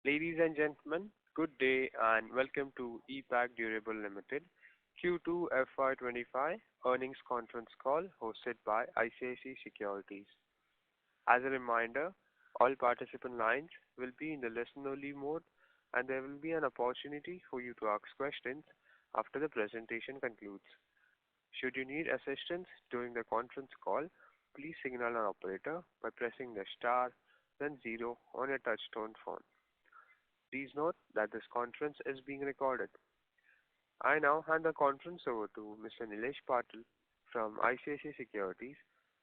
Ladies and gentlemen, good day and welcome to EPack Durable Limited Q2FY25 earnings conference call hosted by ICICI Securities. As a reminder, all participant lines will be in the listen-only mode, and there will be an opportunity for you to ask questions after the presentation concludes. Should you need assistance during the conference call, please signal an operator by pressing the star, then 0 on your touch-tone phone. Please note that this conference is being recorded. I now hand the conference over to Mr. Nilesh Patil from ICICI Securities.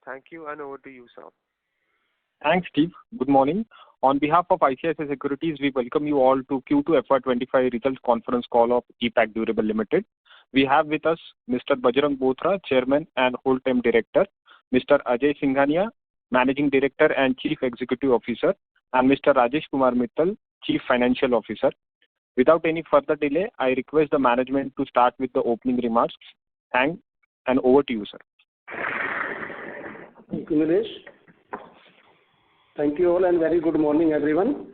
Thank you, and over to you, sir. Thanks, Steve. Good morning. On behalf of ICICI Securities, we welcome you all to Q2FY25 results conference call of EPack Durable Limited. We have with us Mr. Bajrang Bothra, Chairman and Whole-Time Director, Mr. Ajay Singhania, Managing Director and Chief Executive Officer, and Mr. Rajesh Kumar Mittal, Chief Financial Officer. Without any further delay, I request the management to start with the opening remarks. Thanks, and over to you, sir. Thank you, Nilesh. Thank you all and very good morning, everyone.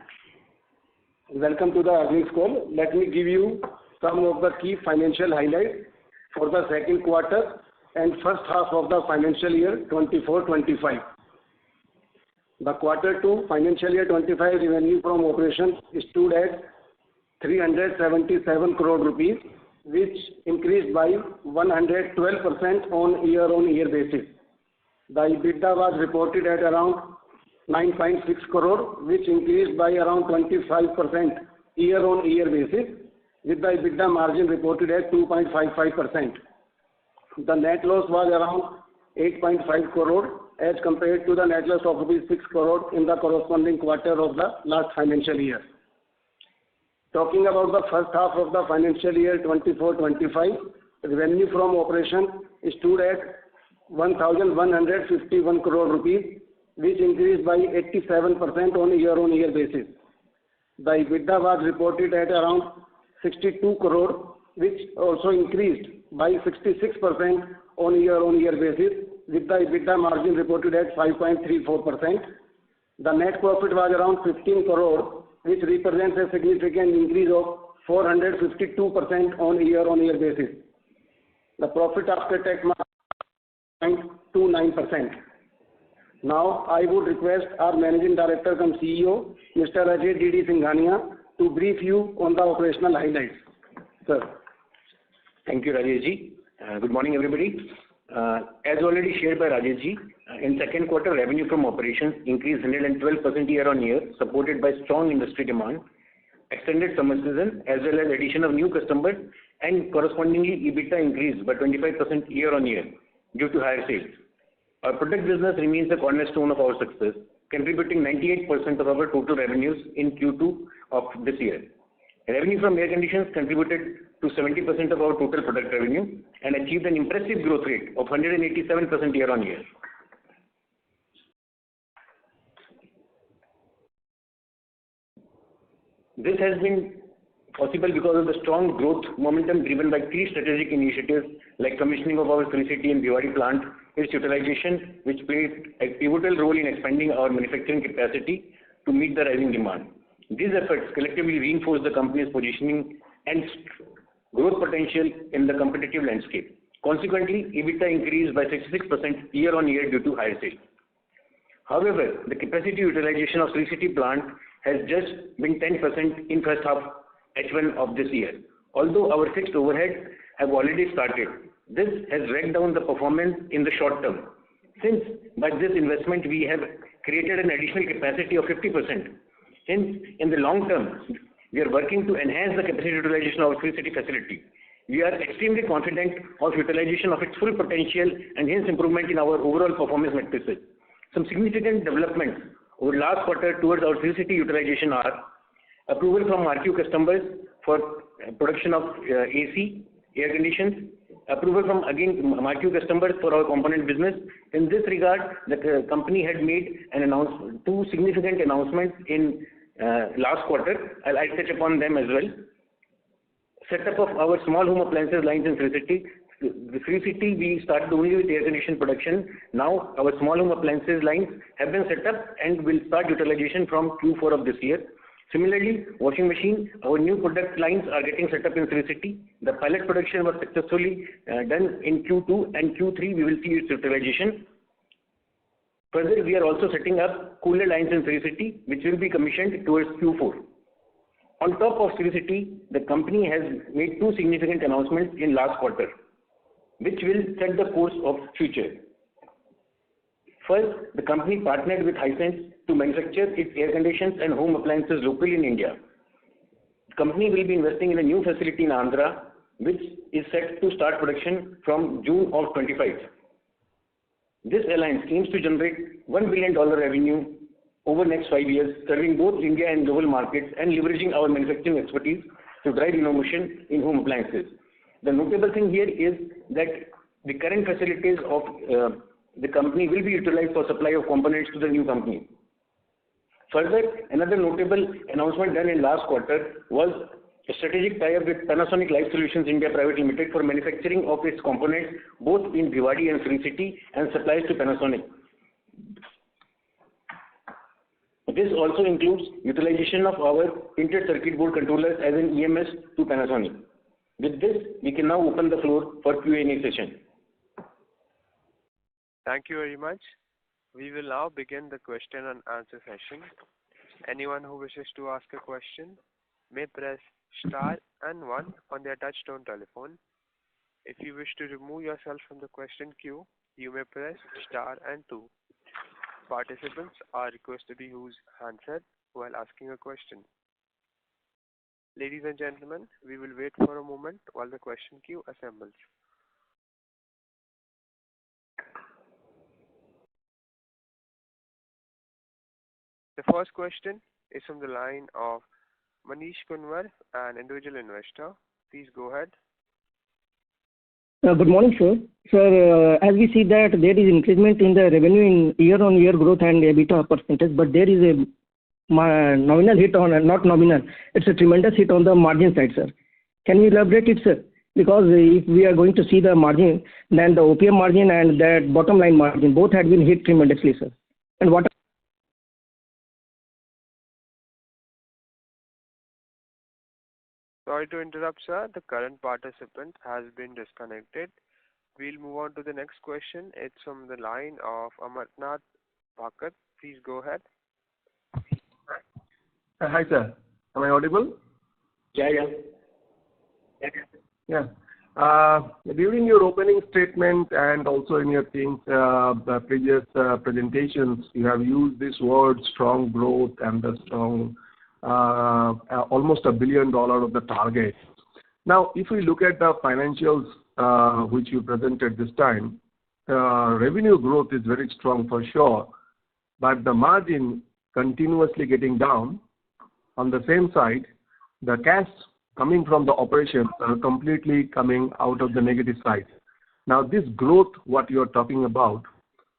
Welcome to the earnings call. Let me give you some of the key financial highlights for the second quarter and first half of the financial year 24-25. The quarter 2 financial year 25 revenue from operations stood at 377 crore rupees, which increased by 112% on year-on-year basis. The EBITDA was reported at around 9.6 crore, which increased by around 25% year-on-year basis, with the EBITDA margin reported at 2.55%. The net loss was around 8.5 crore as compared to the net loss of rupees 6 crore in the corresponding quarter of the last financial year. Talking about the first half of the financial year 24-25, revenue from operation stood at 1,151 crore rupees, which increased by 87% on a year-on-year basis. The EBITDA was reported at around 62 crore, which also increased by 66% on a year-on-year basis, with the EBITDA margin reported at 5.34%. The net profit was around 15 crore, which represents a significant increase of 452% on a year-on-year basis. The profit after tax was 0.29%. Now, I would request our Managing Director and CEO, Mr. Ajay Singhania, to brief you on the operational highlights. Sir. Thank you, Rajesh ji. Good morning, everybody. As already shared by Rajesh ji, in second quarter, revenue from operations increased 112% year-on-year, supported by strong industry demand, extended summer season, as well as addition of new customers, and correspondingly, EBITDA increased by 25% year-on-year due to higher sales. Our product business remains the cornerstone of our success, contributing 98% of our total revenues in Q2 of this year. Revenue from air conditioners contributed to 70% of our total product revenue and achieved an impressive growth rate of 187% year-on-year. This has been possible because of the strong growth momentum driven by 3 strategic initiatives like commissioning of our Sri City and Bhiwadi plant, its utilization, which played a pivotal role in expanding our manufacturing capacity to meet the rising demand. These efforts collectively reinforce the company's positioning and growth potential in the competitive landscape. Consequently, EBITDA increased by 66% year-on-year due to higher sales. However, the capacity utilization of Sri City plant has just been 10% in first half H1 of this year. Although our fixed overheads have already started, this has dragged down the performance in the short term. Since by this investment we have created an additional capacity of 50%. Hence, in the long term, we are working to enhance the capacity utilization of our Sri City facility. We are extremely confident of utilization of its full potential and hence improvement in our overall performance metrics. Some significant developments over last quarter towards our Sri City utilization are approval from RQ customers for production of AC, air conditions, approval from again RQ customers for our component business. In this regard, the company had made an 2 significant announcements in last quarter. I'll touch upon them as well. Setup of our small home appliances lines in Sri City. The Sri City we started only with air condition production. Now our small home appliances lines have been set up and will start utilization from Q4 of this year. Similarly, washing machine, our new product lines are getting set up in Sri City. The pilot production was successfully done in Q2, and Q3 we will see its utilization. Further, we are also setting up cooler lines in Sri City, which will be commissioned towards Q4. On top of Sri City, the company has made two significant announcements in last quarter, which will set the course of future. First, the company partnered with Hisense to manufacture its air conditioners and home appliances locally in India. The company will be investing in a new facility in Andhra, which is set to start production from June of 25. This alliance aims to generate $1 billion revenue over the next 5 years, serving both India and global markets and leveraging our manufacturing expertise to drive innovation in home appliances. The notable thing here is that the current facilities of the company will be utilized for supply of components to the new company. Further, another notable announcement done in last quarter was a strategic tie-up with Panasonic Life Solutions India Private Limited for manufacturing of its components both in Bhiwadi and Sri City and supplies to Panasonic. This also includes utilization of our printed circuit board controllers as an EMS to Panasonic. With this, we can now open the floor for Q&A session. Thank you very much. We will now begin the question and answer session. Anyone who wishes to ask a question may press star and 1 on their touchtone telephone. If you wish to remove yourself from the question queue, you may press star and 2. Participants are requested to use handset while asking a question. Ladies and gentlemen, we will wait for a moment while the question queue assembles. The first question is from the line of Manish Kunwar, an individual investor. Please go ahead. Good morning, sir. Sir, as we see that there is increment in the revenue in year-on-year growth and EBITDA percentage, but there is a nominal hit on, not nominal, it's a tremendous hit on the margin side, sir. Can you elaborate it, sir? Because if we are going to see the margin, then the OPM margin and that bottom line margin, both had been hit tremendously, sir. And what Sorry to interrupt, sir. The current participant has been disconnected. We'll move on to the next question. It's from the line of Amarnath Bhakat. Please go ahead. Hi, sir. Am I audible? Yeah. During your opening statement and also in your previous presentations, you have used this word strong growth and the strong almost $1 billion of the target. Now, if we look at the financials which you presented this time, revenue growth is very strong for sure, but the margin continuously getting down. On the same side, the cash coming from the operations are completely coming out of the negative side. Now, this growth, what you are talking about,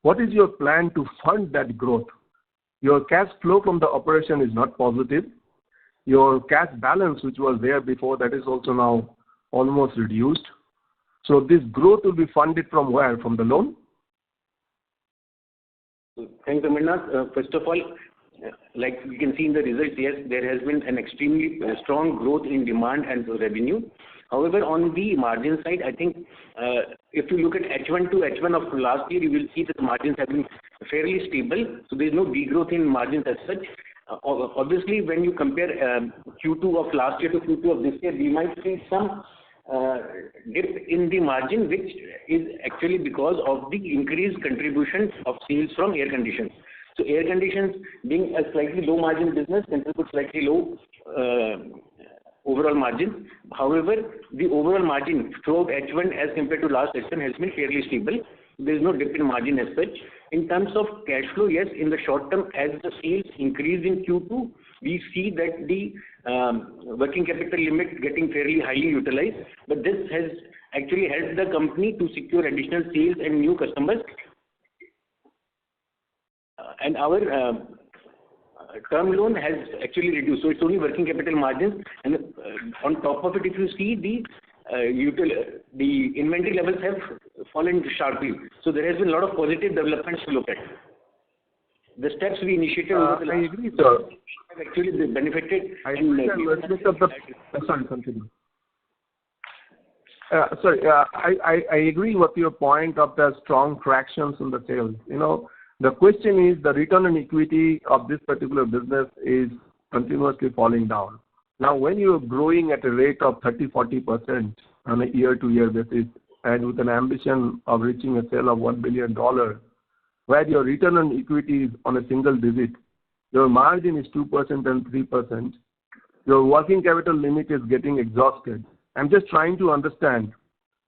what is your plan to fund that growth? Your cash flow from the operation is not positive. Your cash balance, which was there before, that is also now almost reduced. So this growth will be funded from where? From the loan? Thanks, Amarnath. First of all, like you can see in the results, yes, there has been an extremely strong growth in demand and revenue. However, on the margin side, I think if you look at H1 to H1 of last year, you will see that the margins have been fairly stable. So there is no degrowth in margins as such. Obviously, when you compare Q2 of last year to Q2 of this year, we might see some dip in the margin, which is actually because of the increased contribution of sales from air conditioners. So air conditioners being a slightly low margin business contributes slightly low overall margin. However, the overall margin throughout H1 as compared to last H1 has been fairly stable. There is no dip in margin as such. In terms of cash flow, yes, in the short term, as the sales increase in Q2, we see that the working capital limit getting fairly highly utilized. But this has actually helped the company to secure additional sales and new customers. And our term loan has actually reduced. So it's only working capital margins. And on top of it, if you see the inventory levels have fallen sharply. So there has been a lot of positive developments to look at. The steps we initiated over the I last agree, sir. have actually benefited. I agree of the sorry, continue. I agree with your point of the strong tractions in the sales. The question is the return on equity of this particular business is continuously falling down. Now, when you're growing at a rate of 30-40% on a year-to-year basis and with an ambition of reaching a sale of $1 billion, where your return on equity is on a single digit, your margin is 2% and 3%, your working capital limit is getting exhausted. I'm just trying to understand,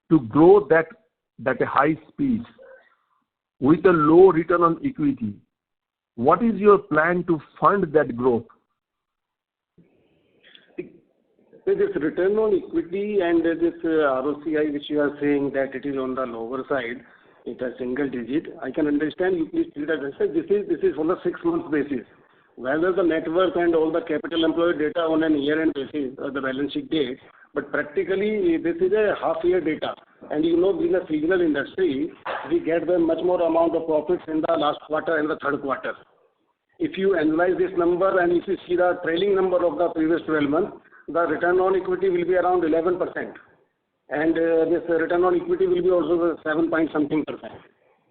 to grow that at a high speed with a low return on equity, what is your plan to fund that growth? With this return on equity and this ROCI, which you are saying that it is on the lower side, it is single digit. I can understand you please treat that as this is on a 6 months basis. Whether the net worth and all the capital employed data on an year-end basis or the balance sheet date, but practically this is a half-year data. And being a seasonal industry, we get the much more amount of profits in the last quarter and the third quarter. If you analyze this number and if you see the trailing number of the previous 12 months, the return on equity will be around 11%. And this return on equity will be also 7 point something percent.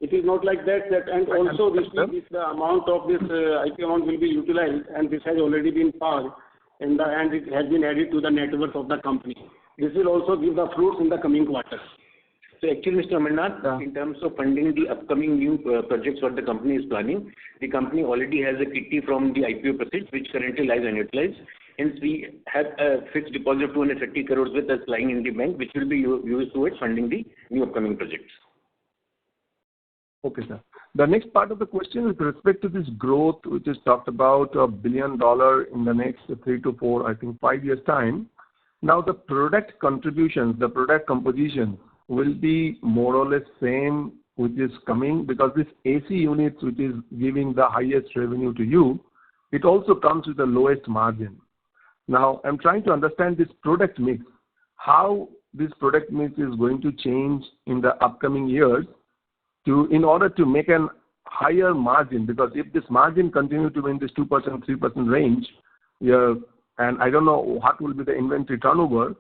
It is not like that and also this the amount of this IP amount will be utilized, and this has already been passed and it has been added to the net worth of the company. This will also give the fruits in the coming quarters. So actually, Mr. Amarnath, in terms of funding the upcoming new projects what the company is planning, the company already has a kitty from the IPO proceeds, which currently lies unutilized. Hence, we have a fixed deposit of 230 crores with us lying in the bank, which will be used towards funding the new upcoming projects. Okay, sir. The next part of the question with respect to this growth, which is talked about $1 billion in the next 3 to 4, I think 5 years' time. Now, the product contributions, the product composition will be more or less same, which is coming because this AC units, which is giving the highest revenue to you, it also comes with the lowest margin. Now, I'm trying to understand this product mix, how this product mix is going to change in the upcoming years in order to make an higher margin, because if this margin continues to be in this 2%, 3% range, and I don't know what will be the inventory turnover,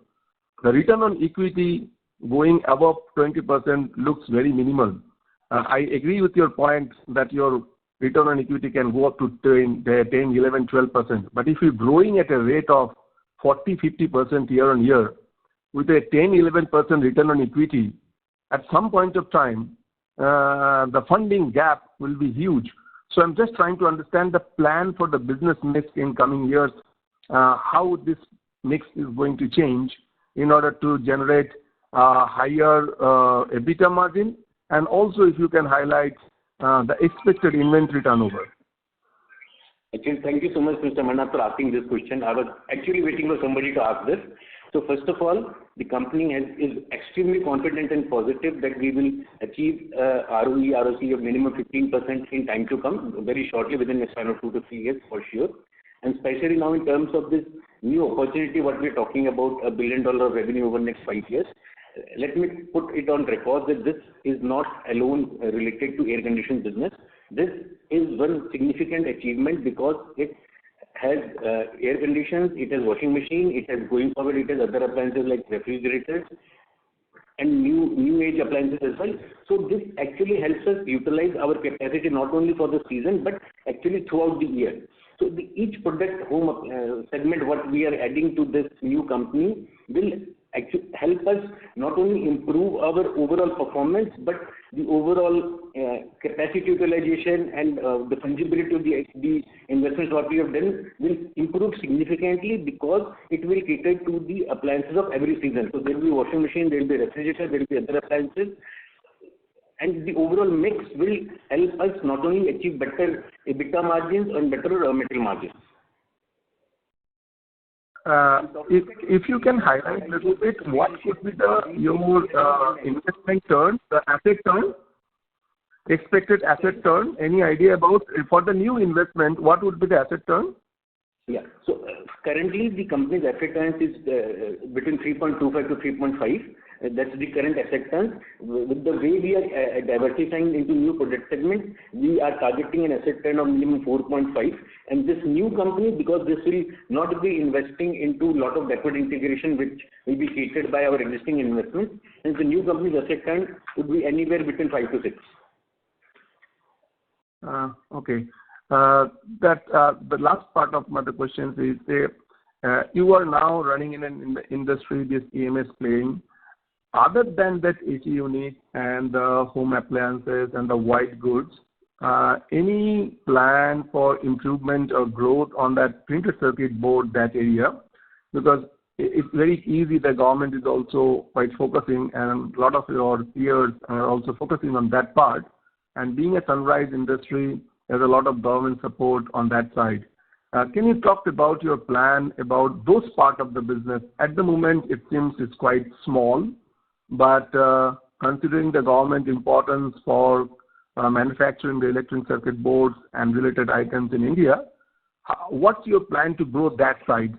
the return on equity going above 20% looks very minimal. I agree with your point that your return on equity can go up to 10, 11, 12%. But if you're growing at a rate of 40, 50% year on year with a 10, 11% return on equity, at some point of time, the funding gap will be huge. So I'm just trying to understand the plan for the business mix in coming years, how this mix is going to change in order to generate higher EBITDA margin, and also if you can highlight the expected inventory turnover. Actually, thank you so much, Mr. Amarnath, for asking this question. I was actually waiting for somebody to ask this. So first of all, the company is extremely confident and positive that we will achieve ROE, ROC of minimum 15% in time to come, very shortly within the span of 2 to 3 years for sure. And especially now in terms of this new opportunity, what we're talking about, $1 billion revenue over the next 5 years. Let me put it on record that this is not alone related to air conditioning business. This is one significant achievement because it has air conditions, it has washing machine, it has going forward, it has other appliances like refrigerators and new age appliances as well. So this actually helps us utilize our capacity not only for the season but actually throughout the year. So each product home segment what we are adding to this new company will actually help us not only improve our overall performance, but the overall capacity utilization and the fungibility of the investments what we have done will improve significantly because it will cater to the appliances of every season. So there will be washing machine, there will be refrigerator, there will be other appliances. And the overall mix will help us not only achieve better EBITDA margins and better material margins. If you can highlight a little bit, what should be your investment turn, the asset turn, expected asset turn? Any idea about for the new investment, what would be the asset turn? Yeah. So currently the company's asset turn is between 3.25 to 3.5. That's the current asset turn. With the way we are diversifying into new product segments, we are targeting an asset turn of minimum 4.5. And this new company, because this will not be investing into a lot of backward integration, which will be catered by our existing investments, and the new company's asset turn would be anywhere between 5 to 6. Okay. The last part of my questions is, you are now running in the industry, this EMS playing. Other than that AC unit and the home appliances and the white goods, any plan for improvement or growth on that printed circuit board, that area? Because it's very easy, the government is also quite focusing, and a lot of your peers are also focusing on that part. And being a sunrise industry, there's a lot of government support on that side. Can you talk about your plan about those part of the business? At the moment, it seems it's quite small, but considering the government importance for manufacturing the electric circuit boards and related items in India, what's your plan to grow that side?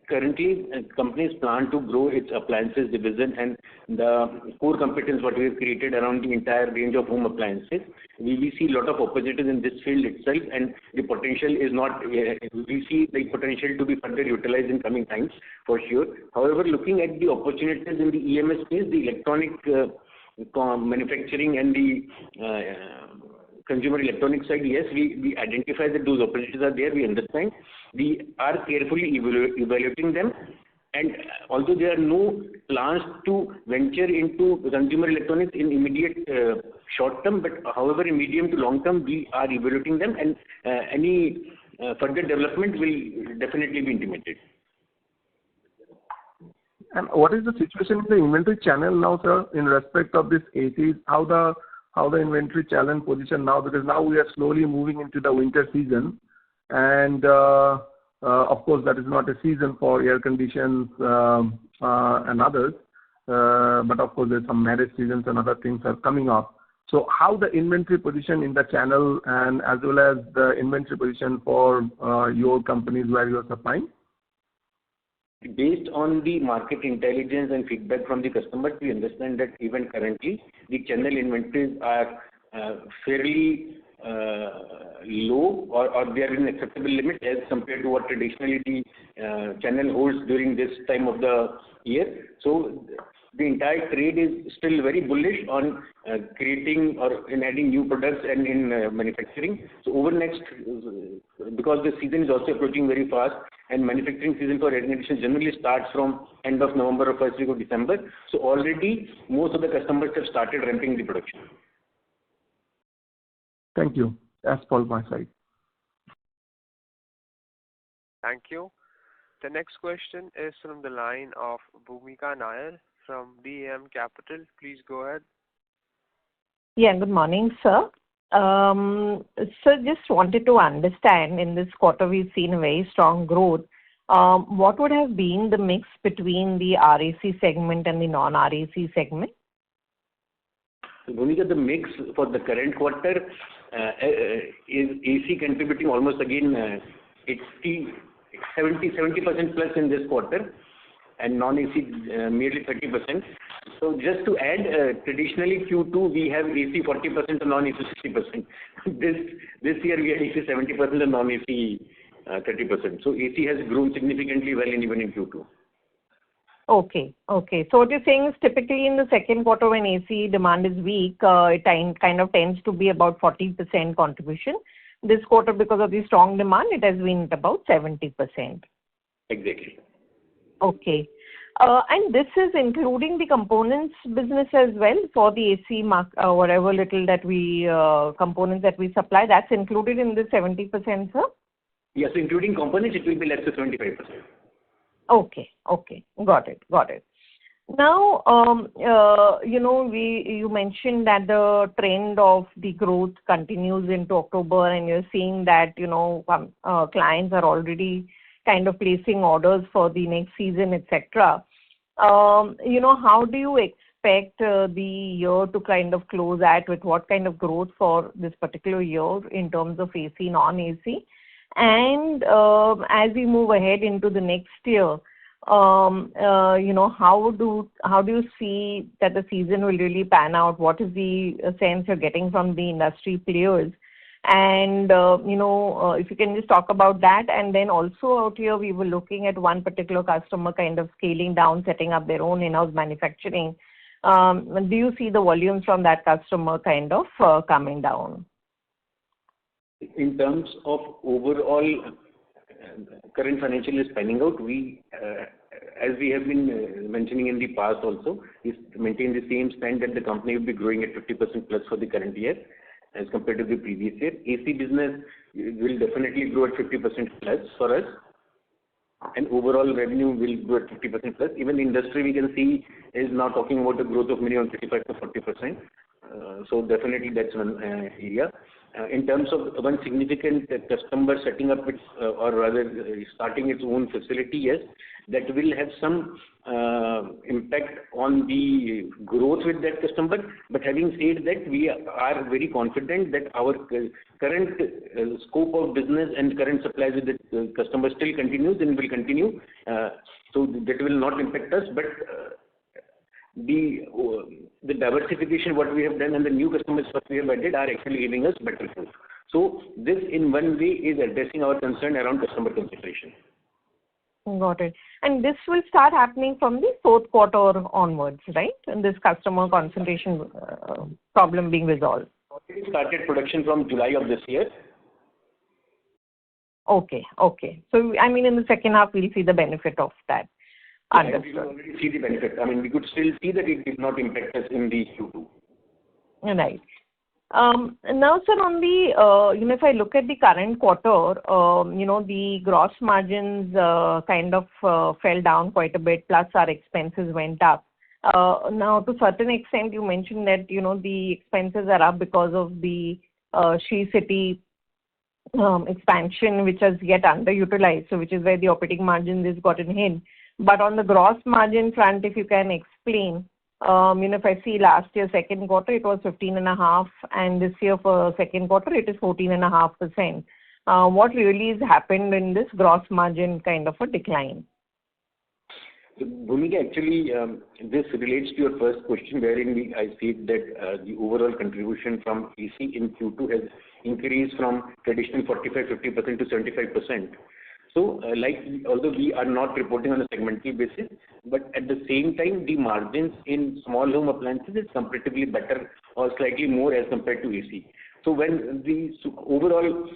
Currently, companies plan to grow its appliances division and the core competence what we have created around the entire range of home appliances. We see a lot of opportunities in this field itself, and the potential is not, we see the potential to be further utilized in coming times for sure. However, looking at the opportunities in the EMS space, the electronic manufacturing and the consumer electronics side, yes, we identify that those opportunities are there, we understand. We are carefully evaluating them, and although there are no plans to venture into consumer electronics in immediate short term, but however in medium to long term we are evaluating them, and any further development will definitely be intimated. And what is the situation in the inventory channel now, sir, in respect of this ACs? How the inventory channel position now, because now we are slowly moving into the winter season, and of course that is not a season for air conditions and others, but of course there's some marriage seasons and other things are coming up. So how the inventory position in the channel, and as well as the inventory position for your companies where you are supplying? Based on the market intelligence and feedback from the customers, we understand that even currently the channel inventories are fairly low, or they are in acceptable limit as compared to what traditionally the channel holds during this time of the year. So the entire trade is still very bullish on creating or in adding new products and in manufacturing. So over next, because the season is also approaching very fast, and manufacturing season for air conditioners generally starts from end of November or first week of December. So already most of the customers have started ramping the production. Thank you. That's all my side. Thank you. The next question is from the line of Bhumika Nair from DAM Capital. Please go ahead. Yeah, good morning, sir. Sir, just wanted to understand, in this quarter we've seen a very strong growth. What would have been the mix between the RAC segment and the non-RAC segment? Bhumika, the mix for the current quarter is AC contributing almost again 70% plus in this quarter, and non-AC merely 30%. So just to add, traditionally Q2 we have AC 40% and non-AC 60%. This year we have AC 70% and non-AC 30%. So AC has grown significantly well even in Q2. Okay. So what you're saying is typically in the second quarter when AC demand is weak, it kind of tends to be about 40% contribution. This quarter, because of the strong demand, it has been at about 70%. Exactly. Okay. And this is including the components business as well for the AC whatever little that we components that we supply, that's included in the 70%, sir? Yes, including components, it will be less than 75%. Okay. Got it. Now, you mentioned that the trend of the growth continues into October, and you're seeing that, clients are already kind of placing orders for the next season, etc. How do you expect the year to kind of close at, with what kind of growth for this particular year in terms of AC, non-AC? And as we move ahead into the next year, how do you see that the season will really pan out? What is the sense you're getting from the industry players? And, if you can just talk about that. And then also out here, we were looking at one particular customer kind of scaling down, setting up their own in-house manufacturing. Do you see the volumes from that customer kind of coming down? In terms of overall current financial year panning out, we, as we have been mentioning in the past also, is maintain the same stand that the company will be growing at 50% plus for the current year as compared to the previous year. AC business will definitely grow at 50% plus for us, and overall revenue will grow at 50% plus. Even the industry we can see is now talking about a growth of minimum 35 to 40%. So definitely that's one area. In terms of one significant customer setting up its, or rather starting its own facility, yes, that will have some impact on the growth with that customer. But having said that, we are very confident that our current scope of business and current supplies with the customer still continues and will continue. So that will not impact us. But the diversification what we have done and the new customers what we have added are actually giving us better growth. So this in one way is addressing our concern around customer concentration. Got it. And this will start happening from the fourth quarter onwards, right? And this customer concentration problem being resolved. We started production from July of this year. Okay. So, I mean, in the second half, we'll see the benefit of that. Understood. We will already see the benefit. I mean, we could still see that it did not impact us in the Q2. Right. Now, sir, on the, if I look at the current quarter, the gross margins kind of fell down quite a bit, plus our expenses went up. Now, to a certain extent, you mentioned that, the expenses are up because of the Sri City expansion, which has yet underutilized, so which is where the operating margin has gotten hit. But on the gross margin front, if you can explain, if I see last year, second quarter, it was 15.5%, and this year for second quarter, it is 14.5%. What really has happened in this gross margin kind of a decline? Bhumika, actually, this relates to your first question, wherein I said that the overall contribution from AC in Q2 has increased from traditional 45-50% to 75%. So, although we are not reporting on a segmental basis, but at the same time, the margins in small home appliances is comparatively better or slightly more as compared to AC. So when the overall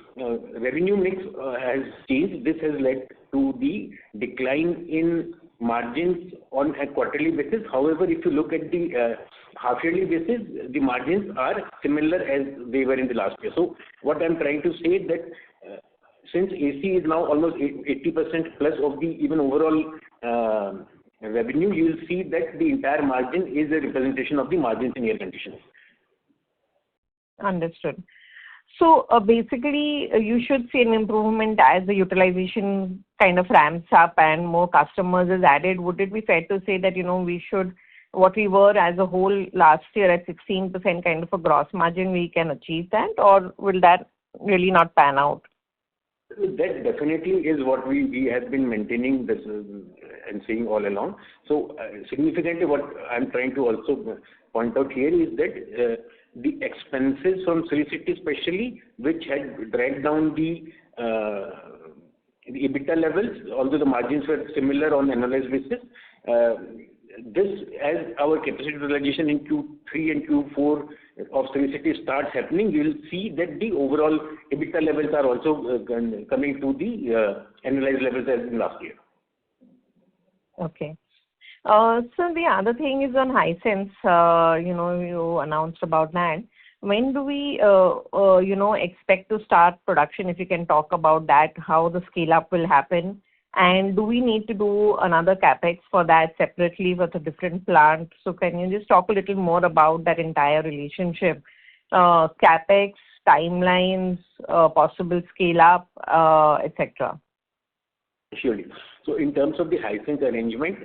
revenue mix has changed, this has led to the decline in margins on a quarterly basis. However, if you look at the half-yearly basis, the margins are similar as they were in the last year. So what I'm trying to say is that since AC is now almost 80% plus of the even overall revenue, you will see that the entire margin is a representation of the margins in air conditioners. Understood. So basically, you should see an improvement as the utilization kind of ramps up and more customers is added. Would it be fair to say that, we should, what we were as a whole last year at 16% kind of a gross margin, we can achieve that, or will that really not pan out? That definitely is what we have been maintaining this and saying all along. So significantly what I'm trying to also point out here is that the expenses from Sri City especially, which had dragged down the EBITDA levels, although the margins were similar on annualized basis, this, as our capacity utilization in Q3 and Q4 of Sri City starts happening, you will see that the overall EBITDA levels are also coming to the annualized levels as in last year. Okay. So the other thing is on Hisense, you announced about that. When do we, expect to start production? If you can talk about that, how the scale up will happen, and do we need to do another capex for that separately with a different plant? So can you just talk a little more about that entire relationship, capex, timelines, possible scale up, etc. Surely. So in terms of the Hisense arrangement,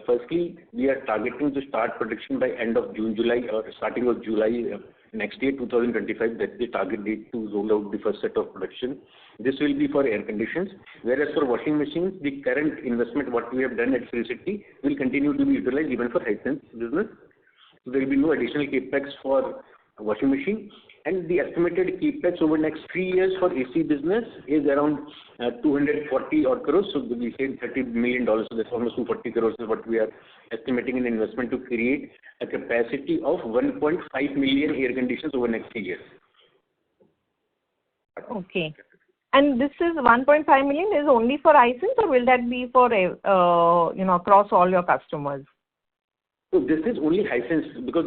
firstly, we are targeting to start production by end of June, July, or starting of July next year, 2025. That's the target date to roll out the first set of production. This will be for air conditions. Whereas for washing machines, the current investment what we have done at Sri City will continue to be utilized even for Hisense business. So there will be no additional capex for washing machine. And the estimated capex over next 3 years for AC business is around 240 odd crores. So we said $30 million. So that's almost 240 crores is what we are estimating in investment to create a capacity of 1.5 million air conditioners over next 3 years. Okay. And this is 1.5 million is only for Hisense, or will that be for across all your customers? So this is only Hisense, because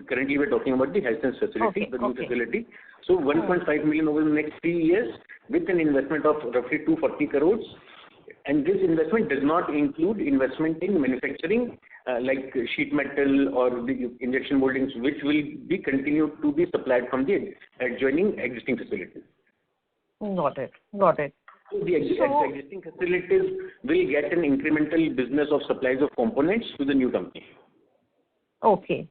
currently we're talking about the Hisense facility, the new facility. So 1.5 million over the next 3 years with an investment of roughly 240 crores. And this investment does not include investment in manufacturing like sheet metal or the injection moldings, which will be continued to be supplied from the adjoining existing facilities. Got it. So the existing facilities will get an incremental business of supplies of components to the new company. Okay.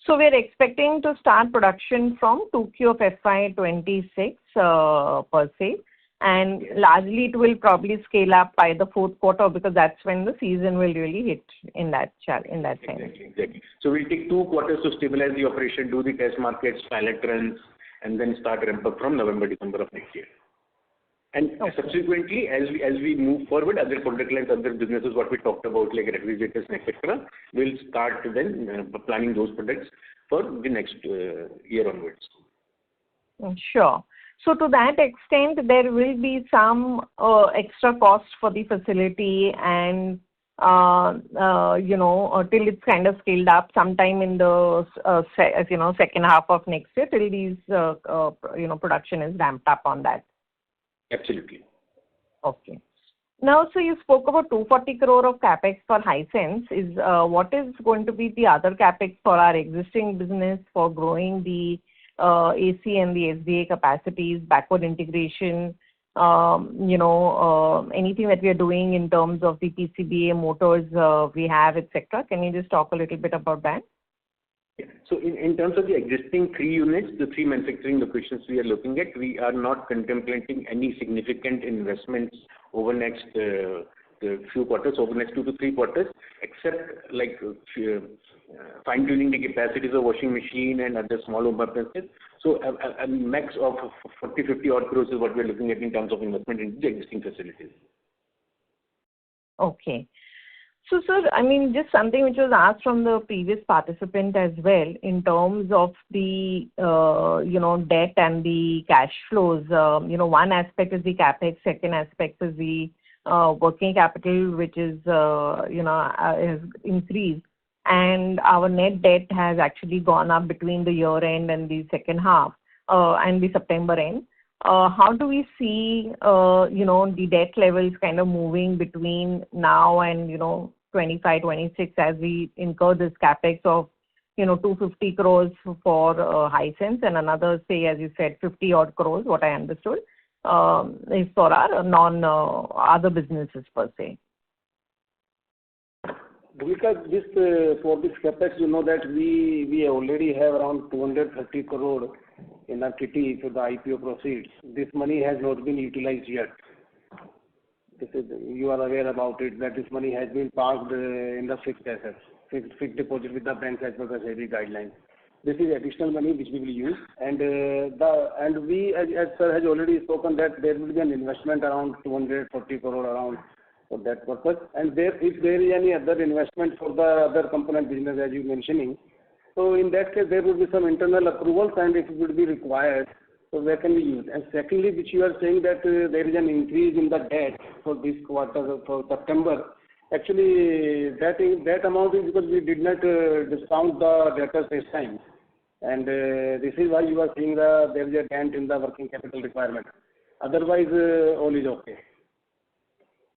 So we're expecting to start production from 2Q of FY26 per se, and largely it will probably scale up by the fourth quarter, because that's when the season will really hit in that sense. Exactly. So we'll take 2 quarters to stabilize the operation, do the test markets, pilot runs, and then start ramp up from November, December of next year. And subsequently, as we move forward, other product lines, other businesses, what we talked about, like refrigerators, etc., we'll start then planning those products for the next year onwards. Sure. So to that extent, there will be some extra cost for the facility, and till it's kind of scaled up sometime in the second half of next year, till these production is ramped up on that. Absolutely. Okay. Now, so you spoke about 240 crore of capex for Hisense. What is going to be the other capex for our existing business for growing the AC and the SDA capacities, backward integration, anything that we are doing in terms of the PCBA motors we have, etc. Can you just talk a little bit about that? Yeah. So in terms of the existing 3 units, the 3 manufacturing locations we are looking at, we are not contemplating any significant investments over next few quarters, over next 2 to 3 quarters, except like fine-tuning the capacities of washing machine and other small appliances. So a max of 40-50 odd crores is what we are looking at in terms of investment in the existing facilities. Okay. So, sir, I mean, just something which was asked from the previous participant as well, in terms of the, debt and the cash flows. One aspect is the capex, second aspect is the working capital, which is, has increased. And our net debt has actually gone up between the year end and the second half and the September end. How do we see, the debt levels kind of moving between now and, 25, 26 as we incur this capex of, 250 crores for Hisense, and another, say, as you said, 50 odd crores, what I understood, is for our other businesses per se. Because for this capex, that we already have around 230 crore in our kitty for the IPO proceeds. This money has not been utilized yet. You are aware about it, that this money has been parked in the fixed assets, fixed deposit with the banks as per the SEBI guidelines. This is additional money which we will use, and we, as sir has already spoken, that there will be an investment around 240 crore around for that purpose. And if there is any other investment for the other component business as you mentioning, so in that case there will be some internal approvals, and if it would be required, so where can we use? And secondly, which you are saying that there is an increase in the debt for this quarter for September. Actually, that amount is because we did not discount the debtors this time, and this is why you are seeing there is a dent in the working capital requirement. Otherwise, all is okay.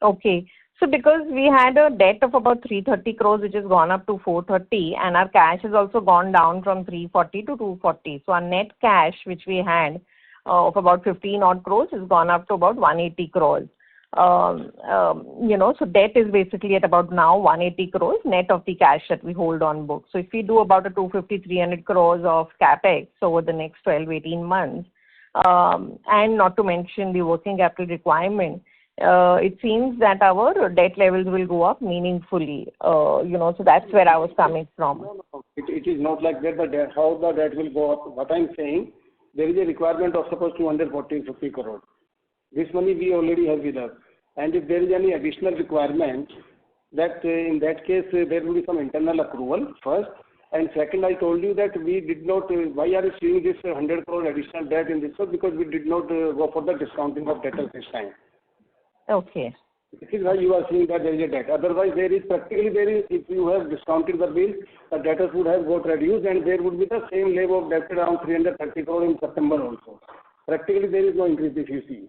Okay. So because we had a debt of about 330 crores, which has gone up to 430, and our cash has also gone down from 340 to 240. So our net cash, which we had of about 15 odd crores, has gone up to about 180 crores. So debt is basically at about now 180 crores net of the cash that we hold on books. So if we do about a 250-300 crores of capex over the next 12-18 months, and not to mention the working capital requirement, it seems that our debt levels will go up meaningfully. So that's where I was coming from. No. It is not like that. How the debt will go up? What I'm saying, there is a requirement of suppose 240-50 crore. This money we already have with us. And if there is any additional requirement, that in that case there will be some internal approval first. And second, I told you that we did not, why are you seeing this 100 crore additional debt in this one? Because we did not go for the discounting of debt at this time. Okay. This is why you are seeing that there is a debt. Otherwise, if you have discounted the bill, the debtors would have got reduced and there would be the same level of debt around 330 crore in September also. Practically, there is no increase if you see.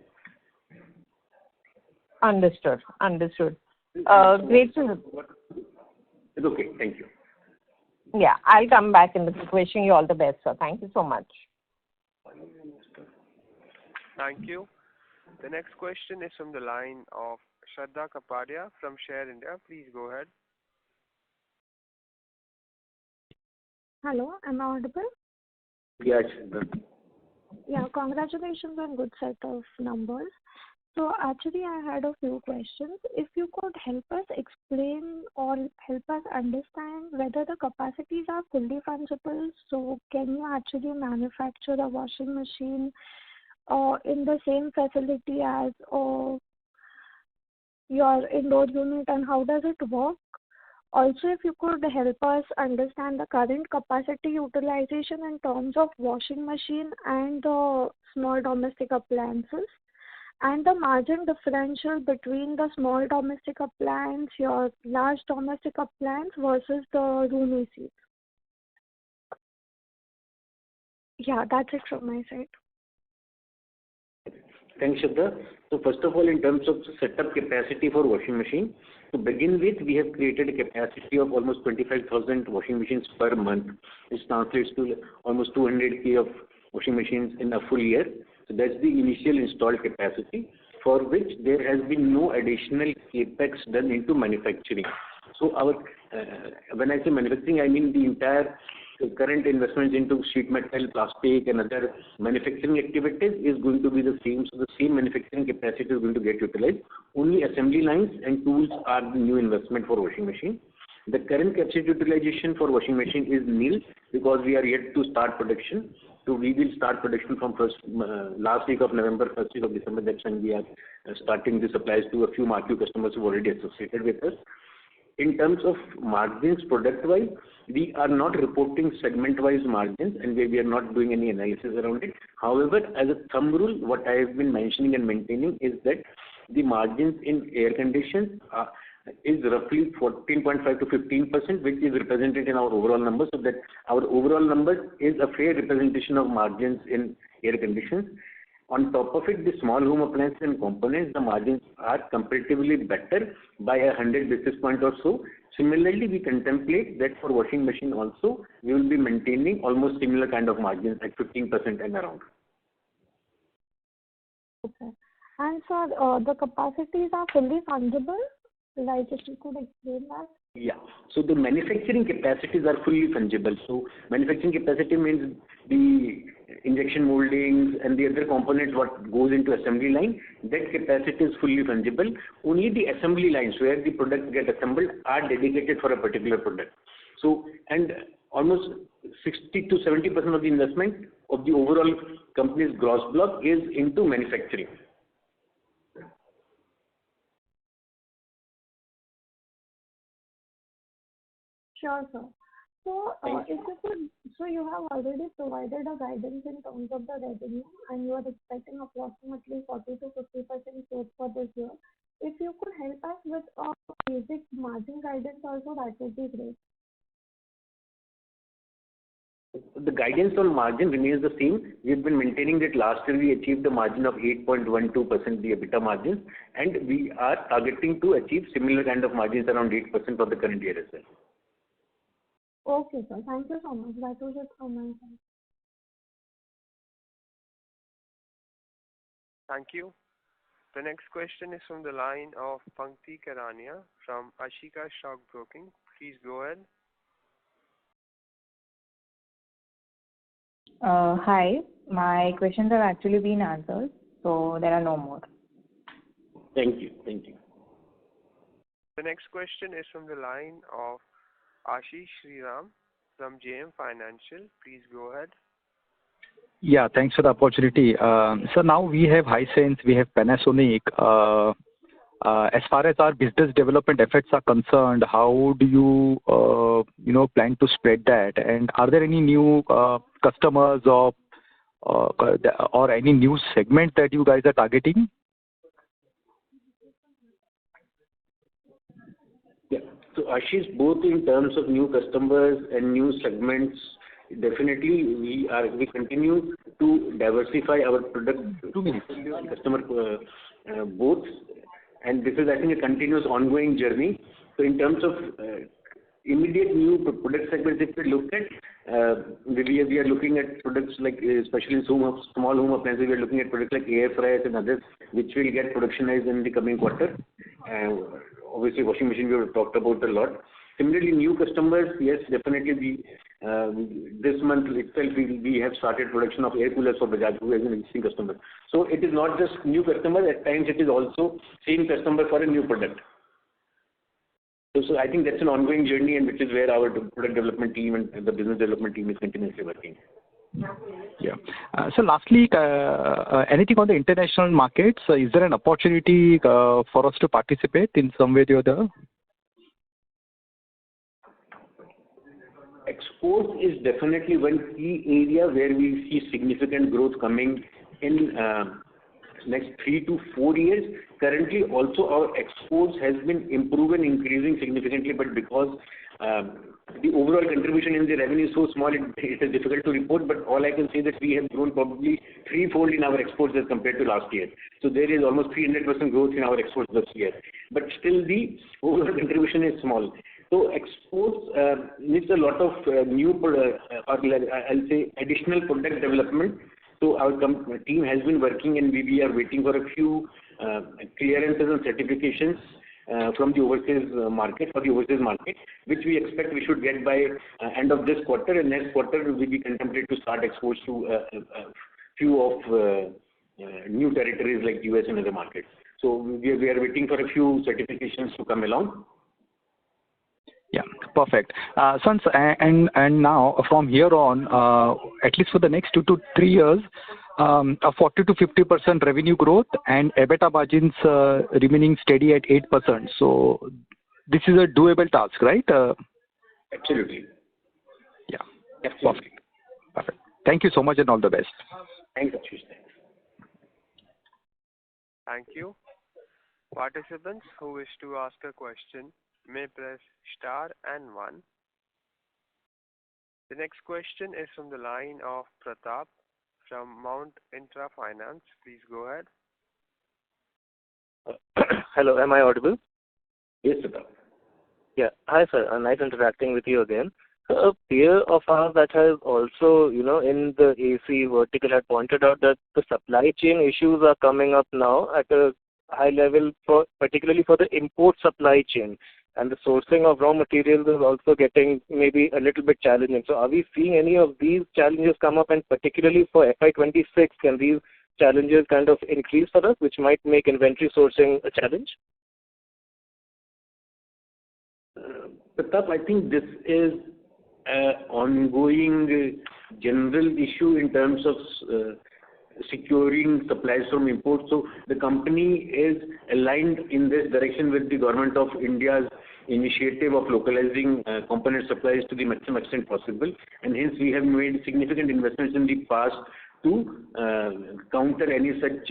Understood. Great. It's okay. Thank you. Yeah, I'll come back in the wishing you all the best, sir. Thank you so much. Thank you. The next question is from the line of Shraddha Kapadia from Share India. Please go ahead. Hello, am I audible? Yes. Yeah, congratulations on good set of numbers. So actually I had a few questions. If you could help us explain or help us understand whether the capacities are fully fungible. So can you actually manufacture a washing machine in the same facility as your indoor unit, and how does it work? Also, if you could help us understand the current capacity utilization in terms of washing machine and the small domestic appliances, and the margin differential between the small domestic appliance, your large domestic appliance versus the room ACs. Yeah, that's it from my side. Thanks, Shraddha. So first of all, in terms of setup capacity for washing machine, to begin with, we have created a capacity of almost 25,000 washing machines per month, which translates to almost 200K of washing machines in a full year. So that's the initial installed capacity, for which there has been no additional capex done into manufacturing. So when I say manufacturing, I mean the entire current investments into sheet metal, plastic, and other manufacturing activities is going to be the same. So the same manufacturing capacity is going to get utilized. Only assembly lines and tools are the new investment for washing machine. The current capacity utilization for washing machine is nil because we are yet to start production. So we will start production from last week of November, first week of December. That's when we are starting the supplies to a few marquee customers who are already associated with us. In terms of margins product-wise, we are not reporting segment-wise margins and we are not doing any analysis around it. However, as a thumb rule, what I have been mentioning and maintaining is that the margins in air conditions is roughly 14.5 to 15%, which is represented in our overall numbers. So that our overall number is a fair representation of margins in air conditions. On top of it, the small home appliances and components, the margins are comparatively better by 100 basis points or so. Similarly, we contemplate that for washing machine also, we will be maintaining almost similar kind of margins at 15% and around. Okay. And so the capacities are fully fungible? Like if you could explain that? Yeah. So the manufacturing capacities are fully fungible. So manufacturing capacity means the injection moldings and the other components what goes into assembly line, that capacity is fully fungible. Only the assembly lines where the products get assembled are dedicated for a particular product. So, and almost 60 to 70% of the investment of the overall company's gross block is into manufacturing. Sure, sir. So, you have already provided a guidance in terms of the revenue, and you are expecting approximately 40 to 50% growth for this year. If you could help us with a basic margin guidance also, that would be great. The guidance on margin remains the same. We've been maintaining that last year we achieved a margin of 8.12%, the EBITDA margins, and we are targeting to achieve similar kind of margins around 8% for the current year as well. Okay, sir. Thank you so much. That was it from my side. Thank you. The next question is from the line of Pankti Karania from Ashika Stock Broking. Please go ahead. Hi, my questions have actually been answered, so there are no more. Thank you. Thank you. The next question is from the line of Ashish Sriram from JM Financial. Please go ahead. Yeah, thanks for the opportunity. So now we have Hisense, we have Panasonic. As far as our business development efforts are concerned, how do you, plan to spread that? And are there any new customers or any new segment that you guys are targeting? Yeah. So Ashish, both in terms of new customers and new segments, definitely we continue to diversify our product customer both, and this is, I think, a continuous ongoing journey. So in terms of immediate new product segments, if we look at, we are looking at products like, especially in small home appliances, we are looking at products like air fryers and others, which will get productionized in the coming quarter. Obviously, washing machine we have talked about a lot. Similarly, new customers, yes, definitely this month itself we have started production of air coolers for Bajaj, who is an existing customer. So it is not just new customers, at times it is also same customer for a new product. So I think that's an ongoing journey, and which is where our product development team and the business development team is continuously working. Yeah. So lastly, anything on the international markets? Is there an opportunity for us to participate in some way or the other? Exports is definitely one key area where we see significant growth coming in next 3 to 4 years. Currently, also our exports has been improving, increasing significantly, but because the overall contribution in the revenue is so small, it is difficult to report. But all I can say that we have grown probably threefold in our exports as compared to last year. So there is almost 300% growth in our exports this year. But still, the overall contribution is small. So exports needs a lot of new, I'll say, additional product development. So our team has been working, and we are waiting for a few clearances and certifications from the overseas market, which we expect we should get by end of this quarter, and next quarter we will be contemplated to start exports to a few of new territories like US and other markets. So we are waiting for a few certifications to come along. Yeah, perfect. And now from here on, at least for the next 2 to 3 years, a 40 to 50% revenue growth and EBITDA margins remaining steady at 8%. So this is a doable task, right? Absolutely. Yeah. Absolutely. Perfect. Thank you so much, and all the best. Thanks, Ashish. Thank you. Participants who wish to ask a question may press star and 1. The next question is from the line of Pratap from Mount Intra Finance. Please go ahead. Hello, am I audible? Yes, Pratap. Yeah. Hi, sir. Nice interacting with you again. So a peer of ours that has also, in the AC vertical had pointed out that the supply chain issues are coming up now at a high level, particularly for the import supply chain. And the sourcing of raw materials is also getting maybe a little bit challenging. So are we seeing any of these challenges come up, and particularly for FY26, can these challenges kind of increase for us, which might make inventory sourcing a challenge? Pratap, I think this is an ongoing general issue in terms of securing supplies from imports. So the company is aligned in this direction with the government of India's initiative of localizing component supplies to the maximum extent possible, and hence we have made significant investments in the past to counter any such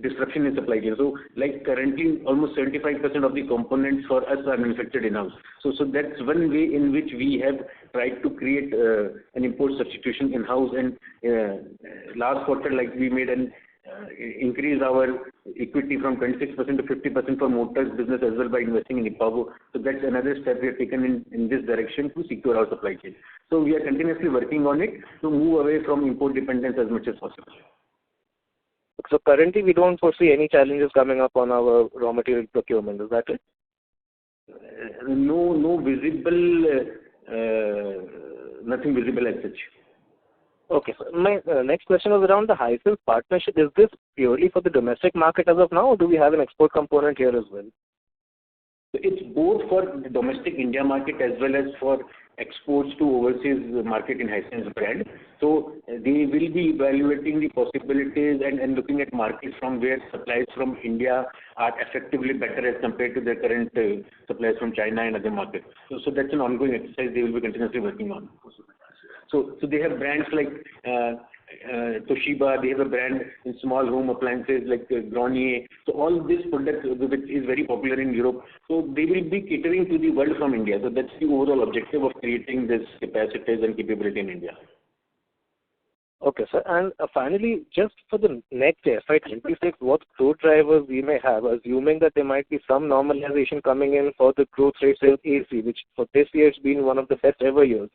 disruption in supply chain. So like currently almost 75% of the components for us are manufactured in-house. So that's one way in which we have tried to create an import substitution in-house. And last quarter, like we made an increase our equity from 26% to 50% for motors business as well by investing in EPack. So that's another step we have taken in this direction to secure our supply chain. So we are continuously working on it to move away from import dependence as much as possible. So currently we don't foresee any challenges coming up on our raw material procurement. Is that it? No visible nothing visible as such. Okay, so my next question was around the Hisense partnership. Is this purely for the domestic market as of now, or do we have an export component here as well? It's both for the domestic India market as well as for exports to overseas market in Hisense brand. So they will be evaluating the possibilities and looking at markets from where supplies from India are effectively better as compared to their current supplies from China and other markets. So that's an ongoing exercise they will be continuously working on. So they have brands like Toshiba, they have a brand in small home appliances like Grenier. So all this product which is very popular in Europe. So they will be catering to the world from India. So that's the overall objective of creating this capacities and capability in India. Okay, sir. And finally, just for the next year, FY26, what growth drivers we may have, assuming that there might be some normalization coming in for the growth rates in AC, which for this year has been one of the best ever years.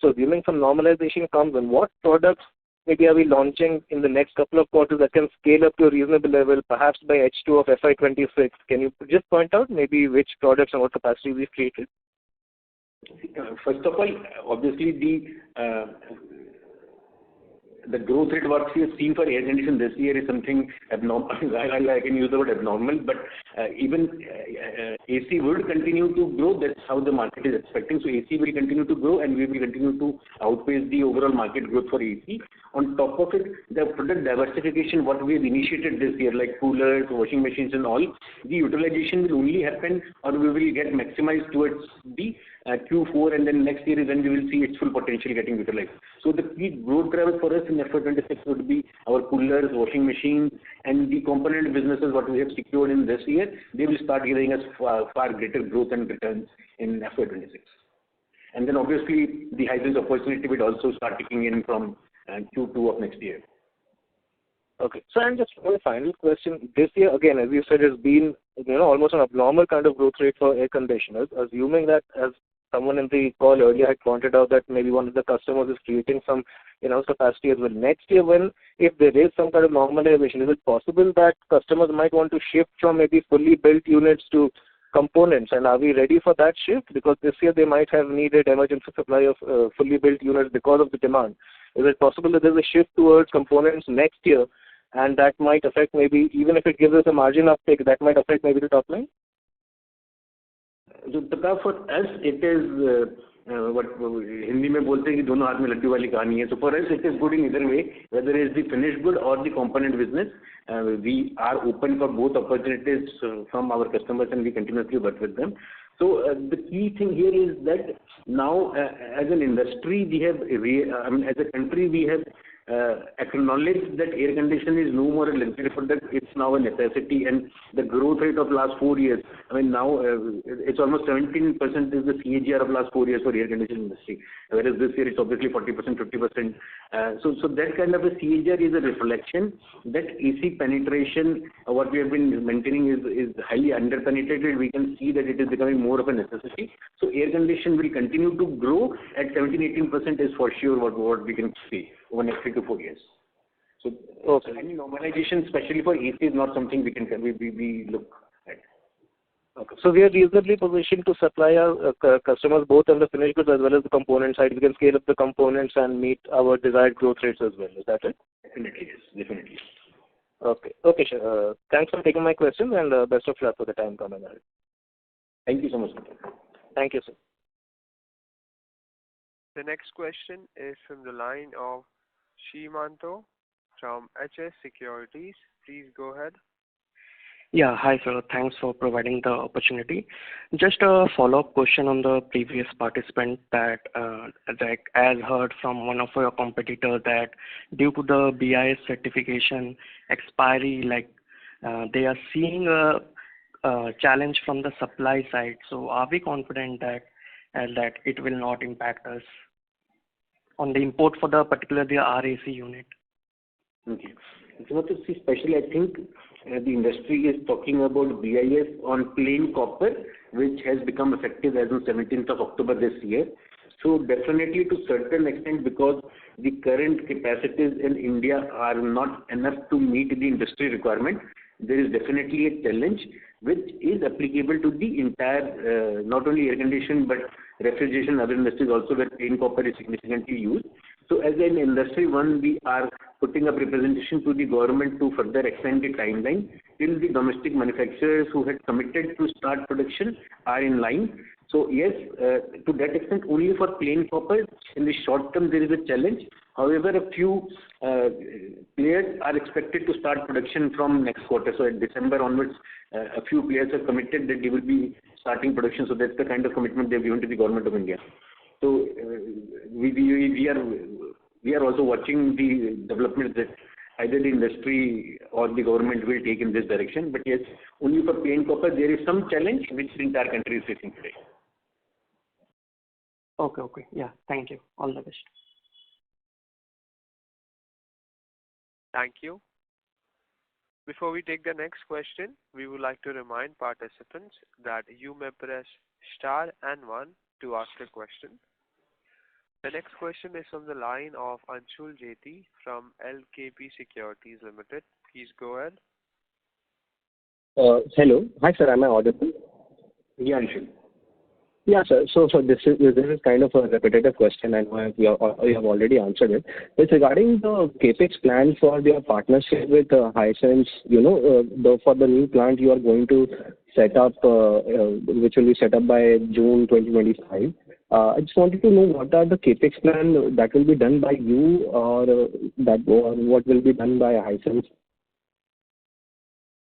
So assuming some normalization comes in, what products maybe are we launching in the next couple of quarters that can scale up to a reasonable level, perhaps by H2 of FY26? Can you just point out maybe which products and what capacity we've created? First of all, obviously the growth rate what we have seen for air condition this year is something abnormal. I can use the word abnormal, but even AC will continue to grow. That's how the market is expecting. So AC will continue to grow and we will continue to outpace the overall market growth for AC. On top of it, the product diversification what we have initiated this year, like coolers, washing machines and all, the utilization will only happen or we will get maximized towards the Q4, and then next year is when we will see its full potential getting utilized. So the key growth drivers for us in FY26 would be our coolers, washing machines, and the component businesses what we have secured in this year. They will start giving us far greater growth and returns in FY26. And then obviously the Hisense opportunity will also start kicking in from Q2 of next year. Okay. So and just one final question. This year, again, as you said, has been almost an abnormal kind of growth rate for air conditioners. Assuming that, as someone in the call earlier had pointed out, that maybe one of the customers is creating some in-house capacity as well. Next year, if there is some kind of normalization, is it possible that customers might want to shift from maybe fully built units to components? And are we ready for that shift? Because this year they might have needed emergency supply of fully built units because of the demand. Is it possible that there's a shift towards components next year, and that might affect maybe, even if it gives us a margin uptake, that might affect maybe the top line? So for us, it is what Hindi में बोलते हैं कि दोनों हाथ में लड्डू वाली कहानी है. So for us, it is good in either way, whether it is the finished good or the component business. We are open for both opportunities from our customers, and we continuously work with them. So the key thing here is that now, as an industry, we have, as a country, we have acknowledged that air condition is no more a luxury product. It's now a necessity, and the growth rate of last 4 years, now it's almost 17% is the CAGR of last 4 years for air conditioning industry, whereas this year it's obviously 40%, 50%. So that kind of a CAGR is a reflection that AC penetration, what we have been maintaining is highly under-penetrated. We can see that it is becoming more of a necessity. So air condition will continue to grow at 17-18% is for sure what we can see over the next 3 to 4 years. So any normalization, especially for AC, is not something we look at. Okay. So we are reasonably positioned to supply our customers both on the finished goods as well as the component side. We can scale up the components and meet our desired growth rates as well. Is that it? Definitely, yes. Definitely. Okay. Okay, sure. Thanks for taking my questions, and best of luck for the time coming ahead. Thank you so much. Thank you, sir. The next question is from the line of Shimanto from HS Securities. Please go ahead. Yeah, hi sir. Thanks for providing the opportunity. Just a follow-up question on the previous participant that as heard from one of your competitors that due to the BIS certification expiry, they are seeing a challenge from the supply side. So are we confident that it will not impact us on the import for the particularly RAC unit? Okay. So especially I think the industry is talking about BIS on plain copper, which has become effective as on 17th of October this year. So definitely to certain extent, because the current capacities in India are not enough to meet the industry requirement, there is definitely a challenge which is applicable to the entire, not only air condition but refrigeration, other industries also where plain copper is significantly used. So as an industry, we are putting up representation to the government to further extend the timeline till the domestic manufacturers who had committed to start production are in line. So yes, to that extent, only for plain copper, in the short term there is a challenge. However, a few players are expected to start production from next quarter. So at December onwards, a few players have committed that they will be starting production. So that's the kind of commitment they've given to the government of India. So we are also watching the developments that either the industry or the government will take in this direction. But yes, only for plain copper there is some challenge which the entire country is facing today. Okay. Yeah, thank you. All the best. Thank you. Before we take the next question, we would like to remind participants that you may press star and 1 to ask a question. The next question is from the line of Anshul Jeti from LKP Securities Limited. Please go ahead. Hello. Hi, sir. Am I audible? Yeah, Anshul. Yeah, sir. So this is kind of a repetitive question, and you have already answered it. It's regarding the capex plan for your partnership with Hisense. For the new plant you are going to set up, which will be set up by June 2025. I just wanted to know what are the capex plan that will be done by you, or what will be done by Hisense?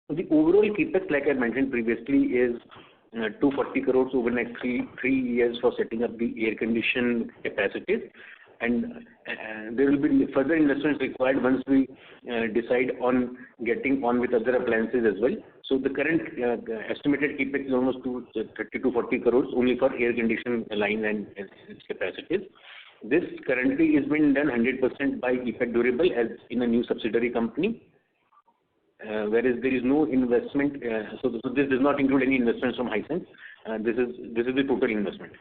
The overall capex, like I mentioned previously, is 240 crores over the next three years for setting up the air condition capacities, and there will be further investments required once we decide on getting on with other appliances as well. So the current estimated capex is almost 30 to 40 crores only for air condition line and its capacities. This currently is being done 100% by EPack Durable as in a new subsidiary company. Whereas there is no investment, so this does not include any investments from Hisense. This is the total investment.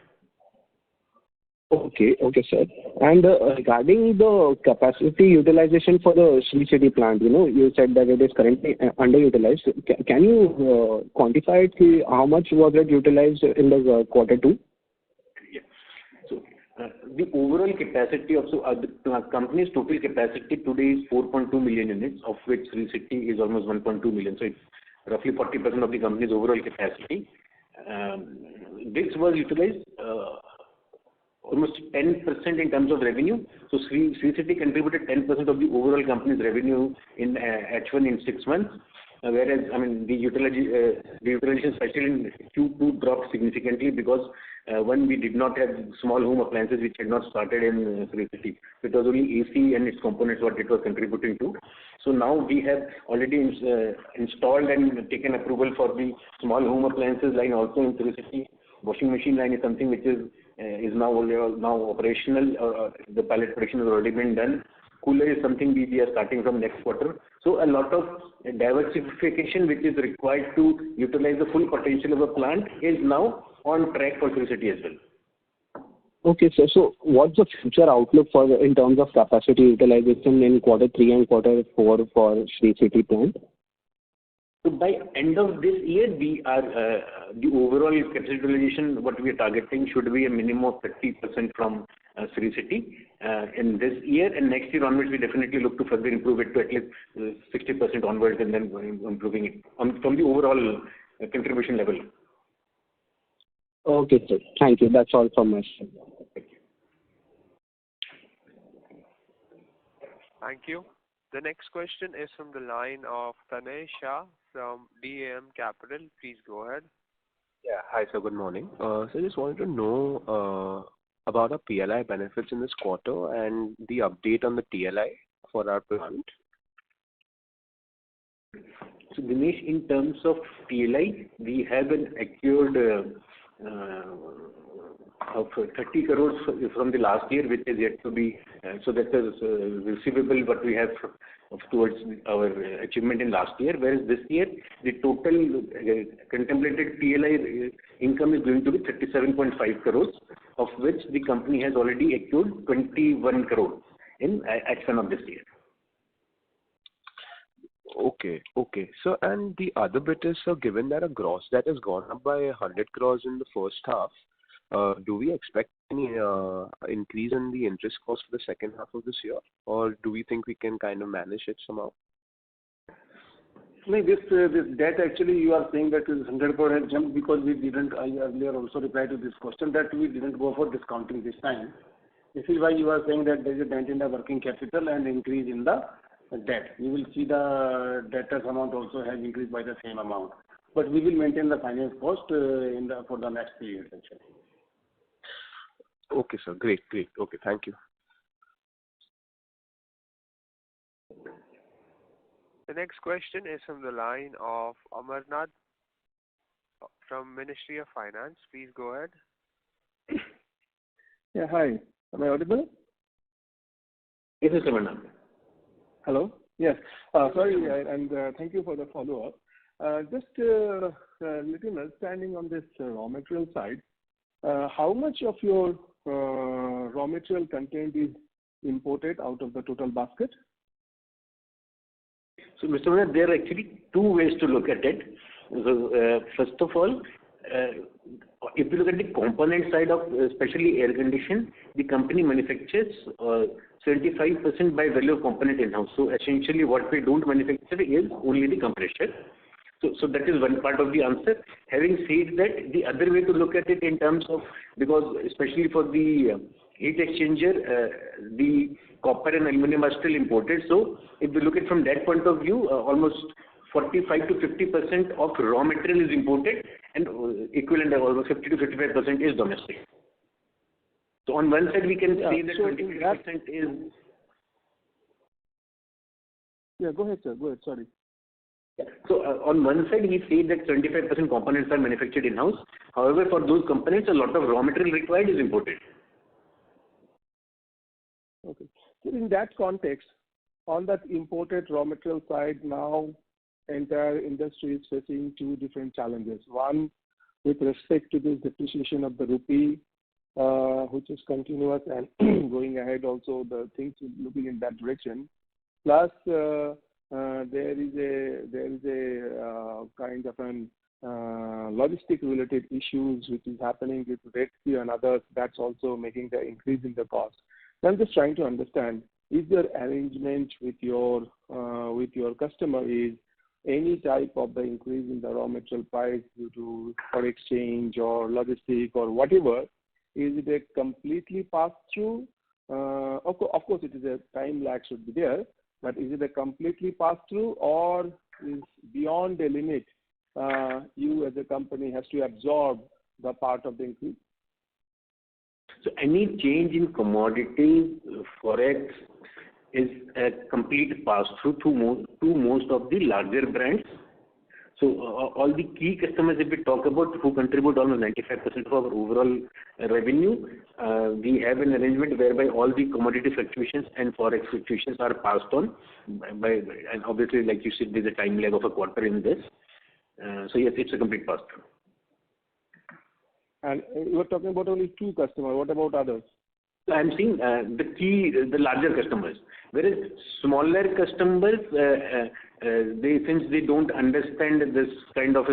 Okay, sir. And regarding the capacity utilization for the Sri City plant, you said that it is currently underutilized. Can you quantify it? How much was it utilized in the quarter 2? The overall capacity of the company's total capacity today is 4.2 million units, of which Sri City is almost 1.2 million. So it's roughly 40% of the company's overall capacity. This was utilized almost 10% in terms of revenue. So Sri City contributed 10% of the overall company's revenue in H1 in 6 months. Whereas, the utilization, especially in Q2, dropped significantly because one, we did not have small home appliances which had not started in Sri City. It was only AC and its components what it was contributing to. So now we have already installed and taken approval for the small home appliances line also in Sri City. Washing machine line is something which is now operational. The pilot production has already been done. Cooler is something we are starting from next quarter. So a lot of diversification which is required to utilize the full potential of a plant is now on track for Sri City as well. Okay, sir. So what's the future outlook in terms of capacity utilization in quarter 3 and quarter 4 for Sri City plant? So by end of this year, we are the overall capacity utilization what we are targeting should be a minimum of 30% from Sri City in this year, and next year onwards we definitely look to further improve it to at least 60% onwards, and then improving it from the overall contribution level. Okay, sir. Thank you. That's all from my side. Thank you. The next question is from the line of Tanay Shah from DAM Capital. Please go ahead. Yeah. Hi, sir. Good morning. So I just wanted to know about our PLI benefits in this quarter and the update on the TLI for our plant. So Dinesh, in terms of TLI, we have an accrued of 30 crores from the last year, which is yet to be, so that is receivable what we have towards our achievement in last year, whereas this year the total contemplated TLI income is going to be 37.5 crores, of which the company has already accrued 21 crore in H1 of this year. Okay. Okay. So, and the other bit is, so given that a gross debt has gone up by 100 crores in the first half, do we expect any increase in the interest cost for the second half of this year, or do we think we can kind of manage it somehow? No, this debt actually you are saying that is 100 crore has jumped because we didn't, I earlier also replied to this question that we didn't go for discounting this time. This is why you are saying that there is a dent in the working capital and increase in the debt. You will see the debtors amount also has increased by the same amount. But we will maintain the finance cost for the next period actually. Okay, sir. Great. Great. Okay. Thank you. The next question is from the line of Amarnath from Ministry of Finance. Please go ahead. Yeah, hi. Am I audible? Yes, Mr. Amarnath. Hello? Yes. Sorry, and thank you for the follow-up. Just a little understanding on this raw material side. How much of your raw material content is imported out of the total basket? So, Mr. Amarnath, there are actually two ways to look at it. So, first of all, if you look at the component side of especially air condition, the company manufactures 75% by value of component in-house. So essentially what we don't manufacture is only the compressor. So that is one part of the answer. Having said that, the other way to look at it in terms of, because especially for the heat exchanger, the copper and aluminum are still imported. So if we look at from that point of view, almost 45 to 50% of raw material is imported and equivalent of almost 50 to 55% is domestic. So on one side we can say that 25% is... Yeah, go ahead, sir. Go ahead. Sorry. Yeah. So on one side we say that 75% components are manufactured in-house. However, for those components, a lot of raw material required is imported. Okay. So in that context, on that imported raw material side, now entire industry is facing two different challenges. One, with respect to this depreciation of the rupee, which is continuous and going ahead also, the things looking in that direction. Plus, there is a kind of an logistic related issues which is happening with Red Sea and others. That's also making the increase in the cost. So I'm just trying to understand: is there arrangement with your customer? Is any type of the increase in the raw material price due to foreign exchange or logistic or whatever? Is it a completely pass through? Of course, it is a time lag should be there. But is it a completely pass-through or is beyond a limit, you as a company has to absorb the part of the increase? So any change in commodity, forex is a complete pass-through to most of the larger brands. So all the key customers, if we talk about, who contribute almost 95% of our overall revenue, we have an arrangement whereby all the commodity fluctuations and forex fluctuations are passed on by, and obviously, like you said, there's a time lag of a quarter in this. So yes, it's a complete pass-through. And you are talking about only two customers. What about others? I'm seeing the larger customers, whereas smaller customers, since they don't understand this kind of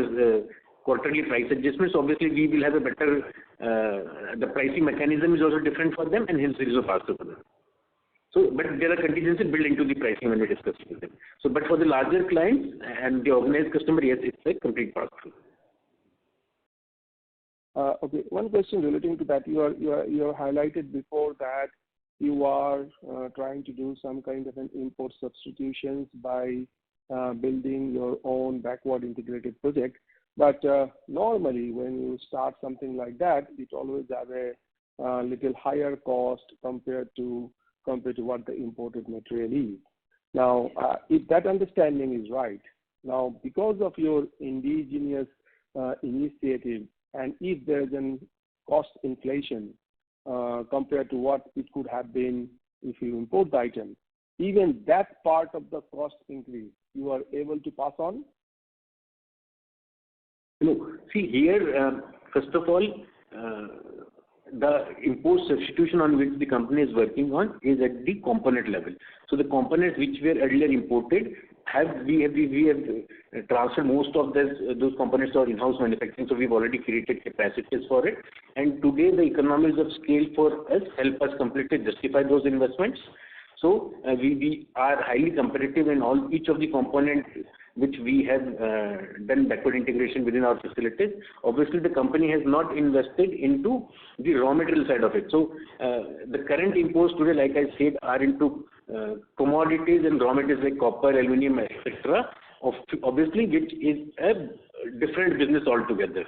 quarterly price adjustments, obviously we will have a better, the pricing mechanism is also different for them, and hence there is a pass-through for them. So, but there are contingencies built into the pricing when we discuss with them. So, but for the larger clients and the organized customer, yes, it's a complete pass-through. Okay. One question relating to that. You have highlighted before that you are trying to do some kind of an import substitutions by building your own backward integrated project. But normally, when you start something like that, it always have a little higher cost compared to what the imported material is. Now, if that understanding is right, now because of your indigenous initiative, and if there is a cost inflation compared to what it could have been if you import the item, even that part of the cost increase, you are able to pass on? No. See here, first of all, the import substitution on which the company is working on is at the component level. So the components which were earlier imported we have transferred most of those components to our in-house manufacturing. So we've already created capacities for it. And today the economies of scale for us help us completely justify those investments. So we are highly competitive in each of the components which we have done backward integration within our facilities. Obviously, the company has not invested into the raw material side of it. So the current imports today, like I said, are into commodities and raw materials like copper, aluminum, etc. Obviously, which is a different business altogether.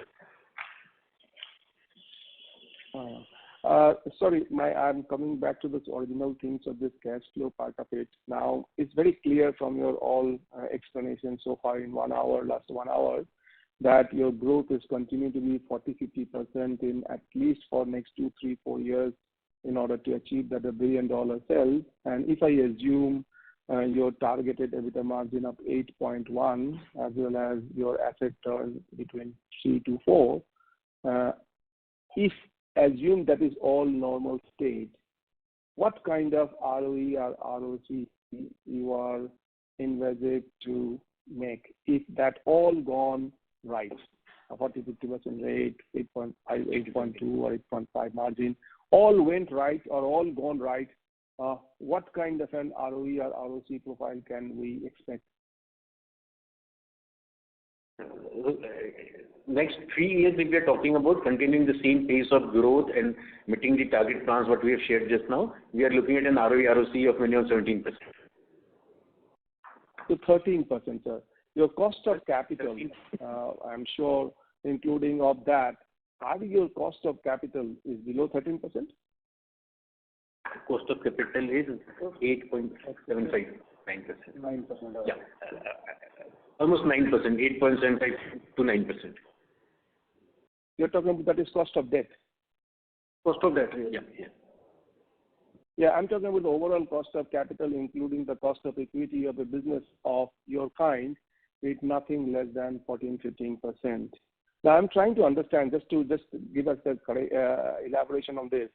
Sorry, I'm coming back to this original things of this cash flow part of it. Now, it's very clear from your all explanation so far in last 1 hour, that your growth is continuing to be 40-50% in at least for next 2, 3, 4 years in order to achieve that $1 billion sales. And if I assume your targeted EBITDA margin of 8.1 as well as your asset turn between 3 to 4, if assume that is all normal state, what kind of ROE or ROC you are envisaged to make if that all gone right? A 40-50% rate, 8.2 or 8.5 margin, all went right or all gone right, what kind of an ROE or ROC profile can we expect? Next 3 years, if we are talking about continuing the same pace of growth and meeting the target plans what we have shared just now, we are looking at an ROE ROC of minimum 17%. To 13%, sir. Your cost of capital, I'm sure, including of that, are your cost of capital is below 13%? Cost of capital is 8.75, 9%. Yeah. Almost 9%, 8.75 to 9%. You're talking about that is cost of debt? Cost of debt, yeah. Yeah, I'm talking about the overall cost of capital, including the cost of equity of a business of your kind, with nothing less than 14-15%. Now, I'm trying to understand, just give us the elaboration on this.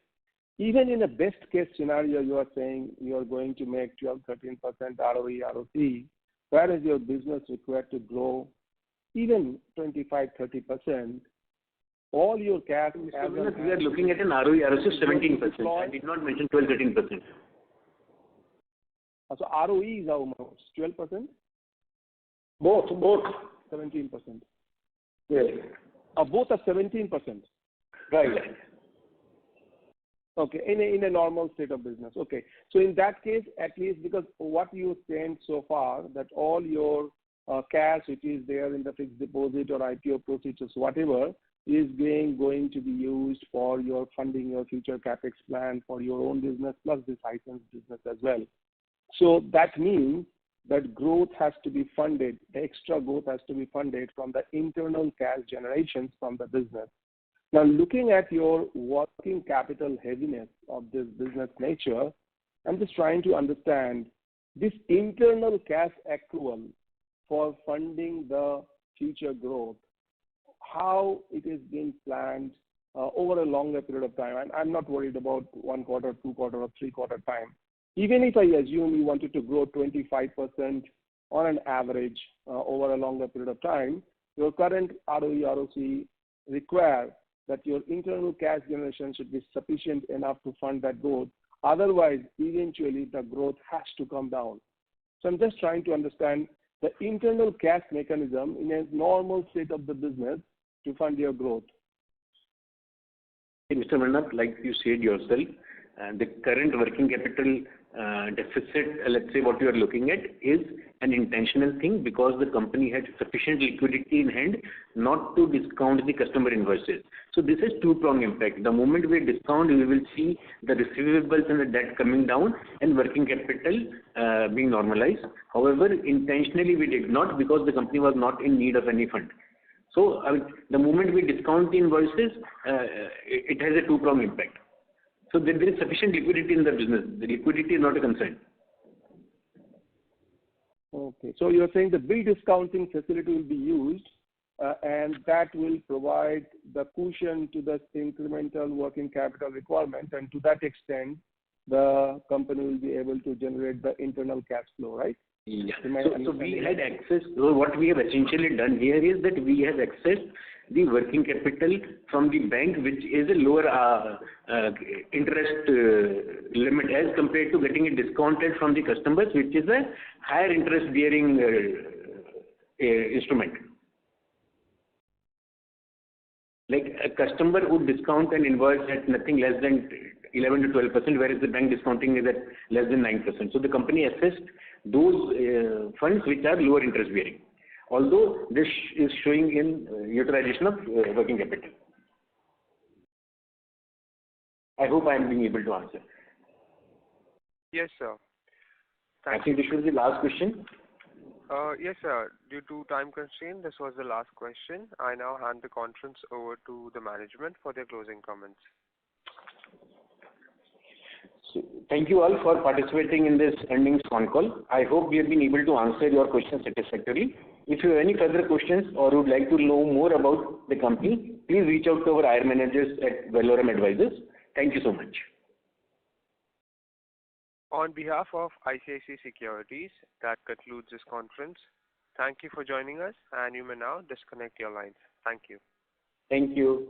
Even in a best case scenario, you are saying you are going to make 12-13% ROE, ROC, whereas your business required to grow even 25-30%. All your cash. We are looking at an ROE, ROC of 17%. I did not mention 12-13%. So ROE is how much? 12%? Both. 17%. Yes. Both are 17%. Right. Okay, in a normal state of business. Okay, so in that case, at least because what you said so far, that all your cash which is there in the fixed deposit or IPO procedures, whatever, is going to be used for your funding your future capex plan for your own business plus this license business as well. So that means that growth has to be funded, the extra growth has to be funded from the internal cash generations from the business. Now, looking at your working capital heaviness of this business nature, I'm just trying to understand this internal cash accrual for funding the future growth, how it is being planned over a longer period of time. I'm not worried about 1 quarter, 2 quarter, or 3 quarter time. Even if I assume you wanted to grow 25% on an average over a longer period of time, your current ROE, ROC require that your internal cash generation should be sufficient enough to fund that growth. Otherwise, eventually the growth has to come down. So I'm just trying to understand the internal cash mechanism in a normal state of the business to fund your growth. Mr. Manap, like you said yourself, the current working capital deficit, let's say what you are looking at, is an intentional thing because the company had sufficient liquidity in hand not to discount the customer invoices. So this is two-pronged impact. The moment we discount, we will see the receivables and the debt coming down and working capital being normalized. However, intentionally we did not because the company was not in need of any fund. So the moment we discount the invoices, it has a two-pronged impact. So there is sufficient liquidity in the business. The liquidity is not a concern. Okay. So you're saying the bill discounting facility will be used and that will provide the cushion to the incremental working capital requirement, and to that extent, the company will be able to generate the internal cash flow, right? Yeah. So we had access. So what we have essentially done here is that we have accessed the working capital from the bank, which is a lower interest limit as compared to getting it discounted from the customers, which is a higher interest bearing instrument. Like a customer would discount an invoice at nothing less than 11 to 12%, whereas the bank discounting is at less than 9%. So the company assessed those funds which are lower interest bearing. Although this is showing in utilization of working capital. I hope I am being able to answer. Yes, sir. I think this was the last question. Yes, sir. Due to time constraint, this was the last question. I now hand the conference over to the management for their closing comments. So, thank you all for participating in this earnings phone call. I hope we have been able to answer your questions satisfactorily. If you have any further questions or would like to know more about the company, please reach out to our IR managers at Valorum Advisors. Thank you so much. On behalf of ICICI Securities, that concludes this conference. Thank you for joining us, and you may now disconnect your lines. Thank you. Thank you.